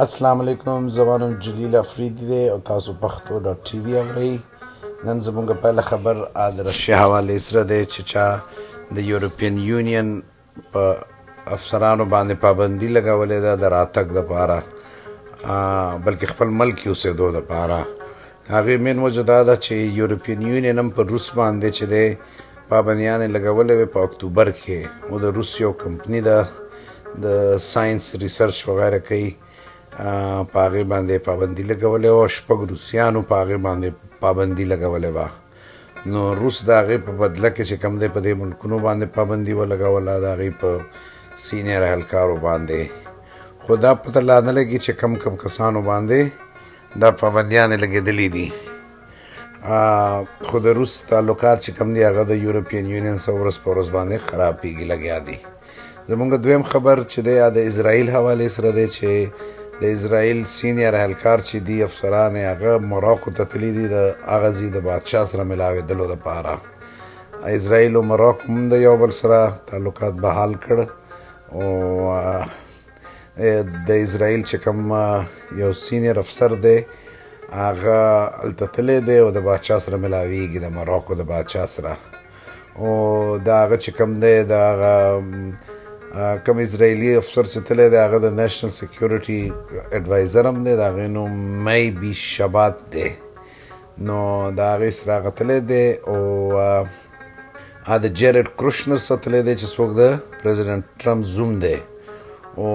السلام علیکم، زمانم جلیل افریدی دی او تاسو پښتو ډاټ ټي وي اورئ. نن زموږ پیله خبر د رشیا حوالې سره دی چې چا د یورپین یونین په افسرانو باندې پابندي لګولې ده د راتګ دپاره، بلکې خپل ملک کې اوسېدو دپاره. هغې مین وجه دا ده چې یورپین یونین هم په روس باندې چې دی پابندیانې لګولې وې په اکتوبر کې. او د روس یو کمپني ده د ساینس ریسرچ وغیره کوي، په هغې باندې پابندي لګولې وه. 6 روسیانو په هغې باندې پابندي لګولې وه. نو روس د هغې په بدله کې چې کوم دی په دې ملکونو باندې پابندي ولګوله، د هغې په سینیر اهلکارو باندې. خو دا پته لا نه لګي چې کم کسانو باندې دا پابندیانې لګېدلي دي. خو د روس تعلقات چې کوم دی هغه د یورپین یونین سره ورځ په ورځ باندې خرابېږي لګیا دي. زموږ دویم خبر چې دی د اسرائیل حوالې سره دی چې د اسرائیل سینیر اهلکار چې دي افسران یې هغه مراکو ته تللي دي د هغه ځای د بادشاه سره ملاوېدلو دپاره. اسرائیل او مراکو هم د یو بل سره تعلقات بحال کړ، او د اسرائیل چې کوم یو سینیر افسر دی هغه هلته تللی دی او د بادشاه سره ملاویږي، د مراکو د بادشاه سره. او د هغه چې کوم دی د هغه کوم اسرائیلي افسر چې تللی دی هغه د نیشنل سیکیورټي اډوایزر هم دی، د هغې نوم می بي شبات دی. نو د هغې سره هغه تللی دی. او د جیرډ کروشنر سره تللی دی چې څوک د پریزیډنټ ټرمپ زوم دی. او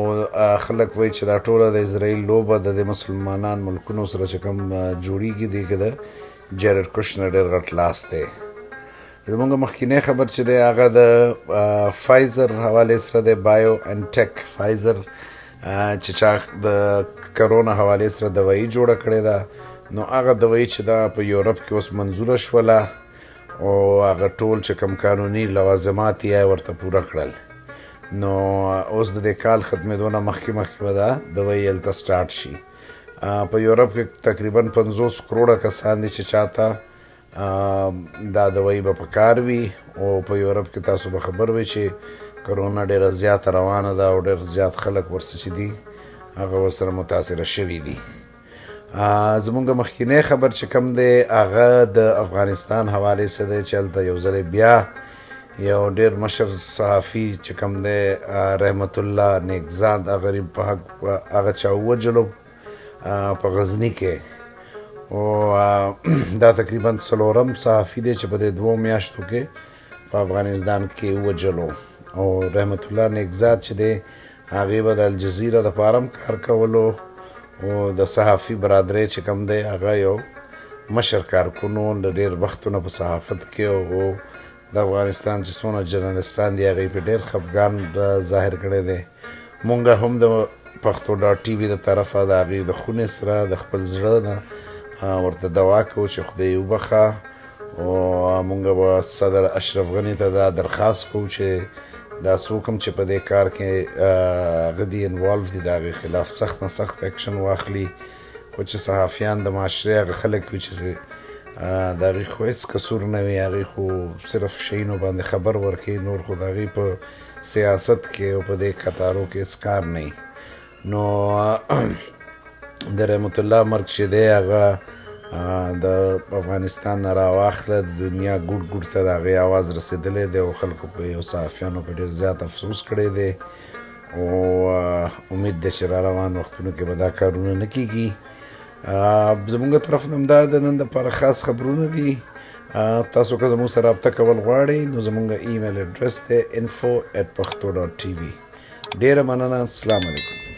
خلک وایي چې دا ټوله د اسرائیل لوبه د مسلمانان ملکونو سره چې کوم جوړیږي دی کې د جیرډ کروشنر ډېر غټ لاس دی. زموږ مخکینی خبر چې دی هغه د فایزر حوالې سره دی، بایو ان ټیک فایزر چې چا د کرونا حوالې سره دوایي جوړه کړې ده. نو هغه دوایي چې دا په یورپ کې اوس منظوره شوله، او هغه ټول چې کوم قانوني لوازمات یې ورته پوره کړل. نو اوس د دې کال ختمېدو نه مخکې به دا دوایي هلته سټارټ شي. په یورپ کې تقریبا 50 کروړه کسان دي چې چاته دا دوایي به په کار وي. او په یورپ کې تاسو به خبر وئ چې کرونا ډېره زیاته روانه ده او ډېر زیات خلک ورسره چې دي هغه ورسره متاثره شوي دي. زموږ مخکینی خبر چې کوم دی هغه د افغانستان حوالې سره دی چې هلته یو ځلې بیا یو ډېر مشر صحافي چې کوم دی رحمت الله نیکزاد غریب په حق هغه چا ووجلو په غزني کې. او دا تقریبا 4م صحافي دی چې په دې 2 میاشتو کې په افغانستان کې ووجلو. او رحمت الله نیکزاد چې دی هغې به د الجزیره دپاره هم کار کولو. او د صحافي برادرۍ چې کوم دی هغه یو مشر کارکونو د ډېر وختونه په صحافت کې. او د افغانستان چې څونه جرنالستان دي هغې په ډېر خفګان ظاهر کړی دی. مونږ هم د پښتو ډاټ ټي وي د طرفه د هغې د خونې سره د خپل زړه نه ورته دعا کوو چې خدای یې وبخه. او مونږ به صدر اشرف غني ته دا درخواست کوو چې دا څوک هم چې په دې کار کې هغه دي انوالو دي د هغې خلاف سخت نه سخت اکشن واخلي. خو چې صحافیان د معاشرې هغه خلک وي چې د هغې خو هېڅ قصور نه وي، هغې خو صرف شیانو باندې خبر ورکوي، نور خو د هغې په سیاست کې او په دې کتارو کې هېڅ کار نه وي. نو د رحمت الله مرګ چې دی هغه د افغانستان نه راواخله د دنیا ګوټ ګوټ ته د هغې اواز رسېدلی دی. او خلکو په یو صحافیانو په ډېر زیات افسوس کړی دی. او امید دی چې را روان وختونو کې به دا کارونه نه کېږي. زموږ طرف نه هم دا د نن دپاره خاص خبرونه دي. تاسو که زموږ سره رابطه کول غواړئ نو زموږ ایمیل اډرس دی info@pakhto.tv. ډېره مننه. السلام علیکم.